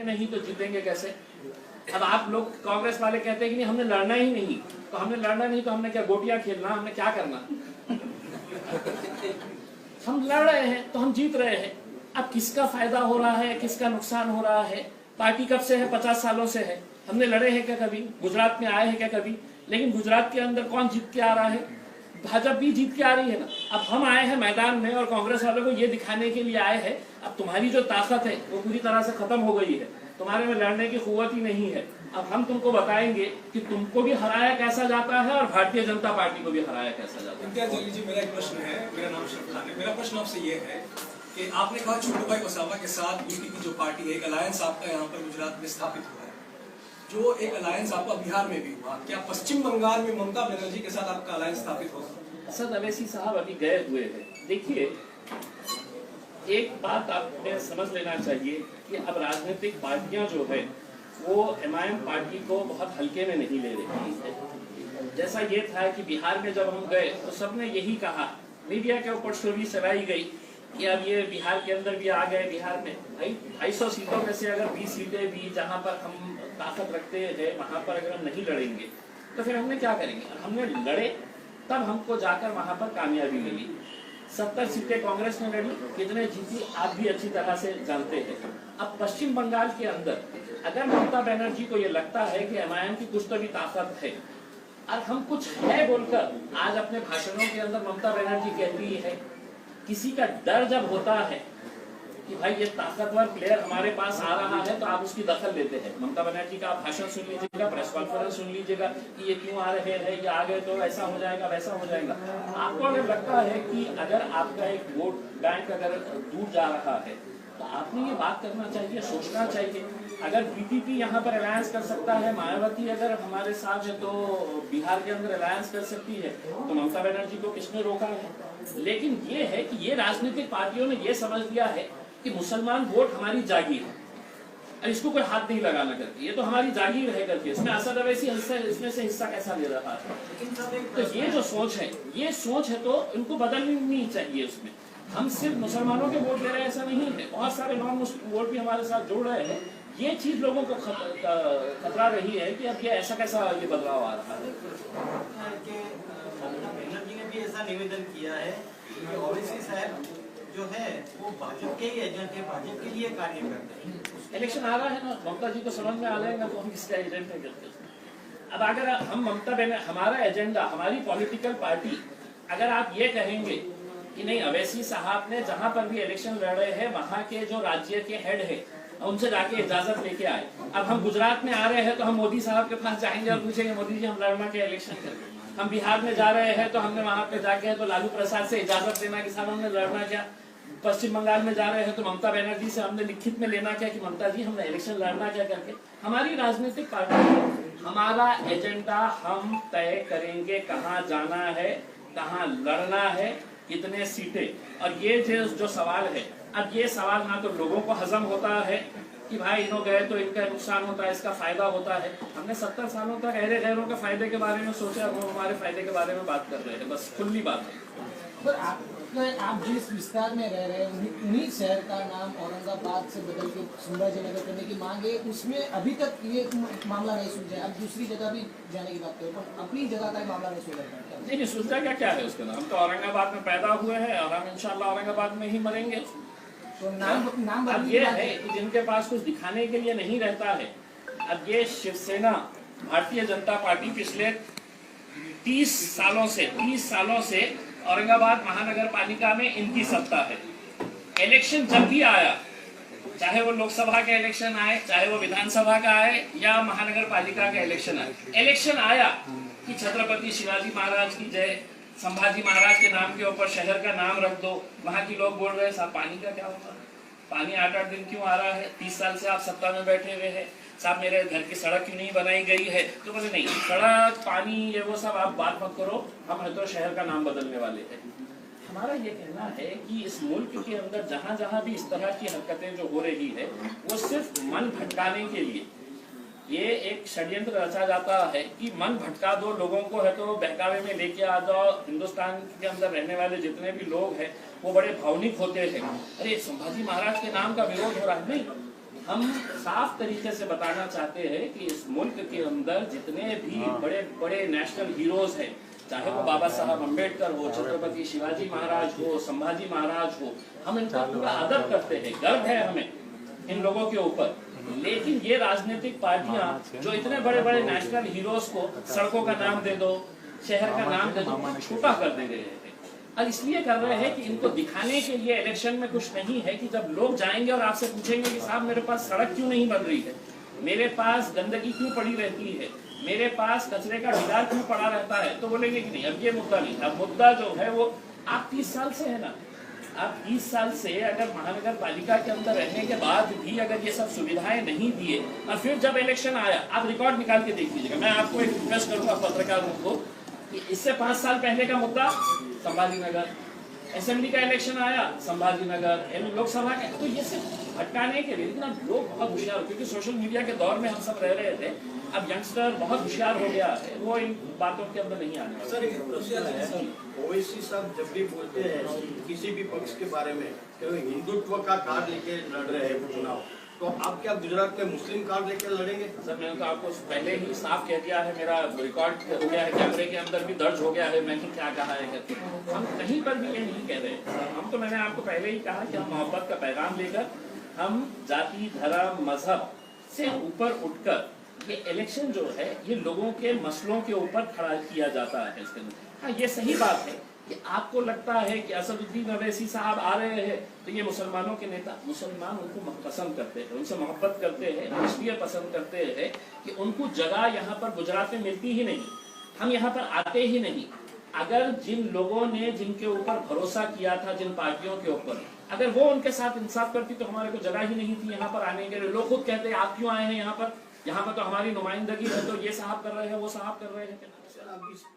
नहीं तो जीतेंगे कैसे? अब आप लोग कांग्रेस वाले कहते हैं कि नहीं हमने लड़ना ही नहीं, तो हमने लड़ना नहीं तो हमने क्या गोटियां खेलना, हमने क्या करना? हम लड़ रहे हैं तो हम जीत रहे हैं। अब किसका फायदा हो रहा है, किसका नुकसान हो रहा है? पार्टी कब से है? 50 सालों से है। हमने लड़े हैं क्या कभी? गुजरात में आए हैं क्या कभी? लेकिन गुजरात के अंदर कौन जीत के आ रहा है? भाजपा भी जीत के आ रही है ना। अब हम आए हैं मैदान में और कांग्रेस वालों को ये दिखाने के लिए आए हैं अब तुम्हारी जो ताकत है वो पूरी तरह से खत्म हो गई है, तुम्हारे में लड़ने की कुव्वत ही नहीं है। अब हम तुमको बताएंगे कि तुमको भी हराया कैसा जाता है और भारतीय जनता पार्टी को भी हराया कैसा जाता है। इम्तियाज जलील जी, मेरा एक प्रश्न है। मेरा नाम शरफ खान है। मेरा प्रश्न आपसे ये है कि आपने कहा छोटू भाई वसावा के साथ बीजेपी की जो पार्टी है, एक अलायंस आपका यहाँ पर गुजरात में स्थापित हुआ है, जो एक अलायंस आपका बिहार में भी हुआ, क्या पश्चिम बंगाल में ममता बनर्जी के साथ आपका अलायंस स्थापित होगा? असद अवैसी साहब अभी गए हुए हैं। देखिए, एक बात आपने समझ लेना चाहिए कि अब राजनीतिक पार्टियां जो है वो एमआईएम पार्टी को बहुत हल्के में नहीं ले रही है। जैसा ये था कि बिहार में जब हम गए तो सबने यही कहा, मीडिया के ऊपर स्टोरी चलाई गई कि अब ये बिहार के अंदर भी आ गए। बिहार में 250 सीटों में से अगर 20 सीटें भी जहां पर हम ताकत रखते हैं वहां पर अगर हम नहीं लड़ेंगे तो फिर हमने क्या करेंगे? हमने लड़े तब हमको जाकर वहां पर कामयाबी मिली। 70 सीटें कांग्रेस ने लड़ी, कितने जीती आप भी अच्छी तरह से जानते हैं। अब पश्चिम बंगाल के अंदर अगर ममता बनर्जी को ये लगता है कि एमआईएम की कुछ तो भी ताकत है और हम कुछ है बोलकर आज अपने भाषणों के अंदर ममता बनर्जी कहती है, किसी का डर जब होता है कि भाई ये ताकतवर प्लेयर हमारे पास आ रहा है तो आप उसकी दखल लेते हैं। ममता बनर्जी का आप भाषण सुन लीजिएगा, प्रेस कॉन्फ्रेंस सुन लीजिएगा कि ये क्यों आ रहे हैं, ये आ गए तो ऐसा हो जाएगा वैसा हो जाएगा। आपको अगर लगता है कि अगर आपका एक वोट बैंक अगर दूर जा रहा है तो आपने ये बात करना चाहिए, सोचना चाहिए। अगर बीटीपी यहाँ पर अलायंस कर सकता है, मायावती अगर हमारे साथ है तो बिहार के अंदर अलायंस कर सकती है, तो ममता बनर्जी को किसने रोका है? लेकिन ये है कि ये राजनीतिक पार्टियों ने ये समझ लिया है कि मुसलमान वोट हमारी जागीर है और इसको कोई हाथ नहीं लगाना करके, ये तो हमारी जागीर है करके इसमें असद अवैसी इसमें से हिस्सा कैसा ले रहा है? तो ये जो सोच है, ये सोच है तो इनको बदलनी चाहिए। उसमें हम सिर्फ मुसलमानों के वोट ले रहे हैं ऐसा नहीं है, बहुत सारे नॉन मुस्लिम वोट भी हमारे साथ जुड़ रहे हैं। ये चीज लोगों को खतरा रही है कि अब ये ऐसा कैसा ये बदलाव आ रहा है। बनर्जी ने भी ऐसा निवेदन किया है कि ओवैसी साहब जो है वो भाजपा के ही एजेंट है, भाजपा के लिए कार्य करते हैं। इलेक्शन आ रहा है ना, ममता जी को समझ में आ जाएगा तो हम किसका एजेंट है करते। अब अगर हम हमारा एजेंडा, हमारी पॉलिटिकल पार्टी, अगर आप ये कहेंगे कि नहीं अवैसी साहब ने जहां पर भी इलेक्शन लड़ रहे हैं वहां के जो राज्य के हेड है उनसे जाके इजाजत लेके आए। अब हम गुजरात में आ रहे हैं तो हम मोदी साहब के पास जाएंगे और पूछेंगे मोदी जी हम लड़ना के इलेक्शन करें। हम बिहार में जा रहे हैं तो हमने वहां पे जाके तो लालू प्रसाद से इजाजत लेना कि साहब हमने लड़ना क्या। पश्चिम बंगाल में जा रहे हैं तो ममता बनर्जी से हमने लिखित में लेना क्या कि ममता जी हमने इलेक्शन लड़ना क्या करके। हमारी राजनीतिक पार्टी, हमारा एजेंडा हम तय करेंगे, कहाँ जाना है, कहाँ लड़ना है, कितने सीटें। और ये जो सवाल है, अब ये सवाल ना तो लोगों को हजम होता है कि भाई इन्हों गए तो इनका नुकसान होता है, इसका फायदा होता है। हमने 70 सालों तक अहरे गैरों के फायदे के बारे में सोचा, वो हमारे फायदे के बारे में बात कर रहे हैं, बस खुली बात है। पर आप जिस विस्तार में रह रहे हैं उन्हीं शहर का नाम औरंगाबाद से बदल के सुंदरजनगर करने की मांग है, उसमें अभी तक ये मामला नहीं सुलझा। अब दूसरी जगह भी जाने की बात करें पर अपनी जगह का मामला नहीं सुलझा। नहीं सुलझा क्या है उसका? हम तो औरंगाबाद में पैदा हुए हैं और हम इंशाल्लाह औरंगाबाद में ही मरेंगे। तो नाम अब ये है कि जिनके पास कुछ दिखाने के लिए नहीं रहता है। अब ये शिवसेना, भारतीय जनता पार्टी पिछले 30 सालों से औरंगाबाद महानगर पालिका में इनकी सत्ता है। इलेक्शन जब भी आया, चाहे वो लोकसभा का इलेक्शन आए, चाहे वो विधानसभा का आए या महानगर पालिका का इलेक्शन आए, इलेक्शन आया कि छत्रपति शिवाजी महाराज की जय, संभाजी महाराज के नाम के ऊपर शहर का नाम रख दो। वहां के लोग बोल रहे हैं साहब पानी का क्या होगा, पानी 8-8 दिन क्यों आ रहा है, 30 साल से आप सत्ता में बैठे हुए हैं, साहब मेरे घर की सड़क क्यों नहीं बनाई गई है। तो बोले नहीं, सड़क पानी ये वो सब आप बात मत करो, हम है तो शहर का नाम बदलने वाले हैं। हमारा ये कहना है कि इस मुल्क के अंदर जहां जहां भी इस तरह की हरकतें जो हो रही है वो सिर्फ मन भटकाने के लिए ये एक षड्यंत्र रचा जाता है कि मन भटका दो लोगों को, है तो बहकावे में लेके आ जाओ। हिंदुस्तान के अंदर रहने वाले जितने भी लोग हैं वो बड़े भावनिक होते हैं, अरे संभाजी महाराज के नाम का विरोध हो रहा है। नहीं, हम साफ तरीके से बताना चाहते हैं कि इस मुल्क के अंदर जितने भी बड़े बड़े नेशनल हीरोज हैं, चाहे वो बाबा साहब अम्बेडकर हो, छत्रपति शिवाजी महाराज हो, संभाजी महाराज हो, हम इनका पूरा आदर करते हैं, गर्व है हमें इन लोगों के ऊपर। लेकिन ये राजनीतिक पार्टियां जो इतने बड़े बड़े नेशनल हीरोज को सड़कों का नाम दे दो, शहर का नाम दे दो, छोटा कर दे रहे हैं। और इसलिए कर रहे हैं कि इनको दिखाने के लिए इलेक्शन में कुछ नहीं है कि जब लोग जाएंगे और आपसे पूछेंगे कि साहब मेरे पास सड़क क्यों नहीं बन रही है, मेरे पास गंदगी क्यों पड़ी रहती है, मेरे पास कचरे का ढिगार क्यों पड़ा रहता है, तो बोलेंगे कि नहीं अब ये मुद्दा नहीं। अब मुद्दा जो है वो आप 30 साल से है ना, आप 30 साल से अगर महानगर पालिका के अंदर रहने के बाद भी अगर ये सब सुविधाएं नहीं दिए और फिर जब इलेक्शन आया, आप रिकॉर्ड निकाल के देख लीजिएगा। मैं आपको एक रिक्वेस्ट करूंगा पत्रकारों को कि इससे 5 साल पहले का मुद्दा संभाजी नगर, असेंबली का इलेक्शन आया संभाजी नगर, लोकसभा का, तो ये सिर्फ भटकाने के लिए। लेकिन अब लोग बहुत होशियार, क्योंकि सोशल मीडिया के दौर में हम सब रह रहे थे, अब यंगस्टर बहुत होशियार हो गया है, वो इन बातों के अंदर नहीं आने वाला। सर एक प्रश्न है, ओवैसी साहब जब भी बोलते हैं किसी भी पक्ष के बारे में कि हिंदुत्व का कार्ड लेके लड़ रहे हैं चुनाव, तो आप क्या गुजरात के मुस्लिम कार्ड लेकर लड़ेंगे? सर मैंने तो आपको पहले ही साफ कह दिया है, मेरा रिकॉर्ड हो गया है, कैमरे के अंदर भी दर्ज हो गया है मैंने क्या कहा है करके। हम कहीं पर भी ये नहीं कह रहे, हम तो मैंने आपको पहले ही कहा कि हम मोहब्बत का पैगाम लेकर, हम जाति धर्म मजहब से ऊपर उठकर ये इलेक्शन जो है ये लोगों के मसलों के ऊपर खड़ा किया जाता है इसके अंदर। हाँ ये सही बात है कि आपको लगता है कि असदुद्दीन अवैसी साहब आ रहे हैं तो ये मुसलमानों के नेता, मुसलमान उनको पसंद करते हैं, उनसे मोहब्बत करते हैं, इसलिए पसंद करते हैं कि उनको जगह यहाँ पर गुजरात में मिलती ही नहीं, हम यहाँ पर आते ही नहीं। अगर जिन लोगों ने जिनके ऊपर भरोसा किया था, जिन पार्टियों के ऊपर, अगर वो उनके साथ इंसाफ करती तो हमारे को जगह ही नहीं थी यहाँ पर आने के लिए। लोग खुद कहते हैं आप क्यों आए हैं यहाँ पर तो हमारी नुमाइंदगी है, तो ये साहब कर रहे हैं वो साहब कर रहे हैं। सर अब इसका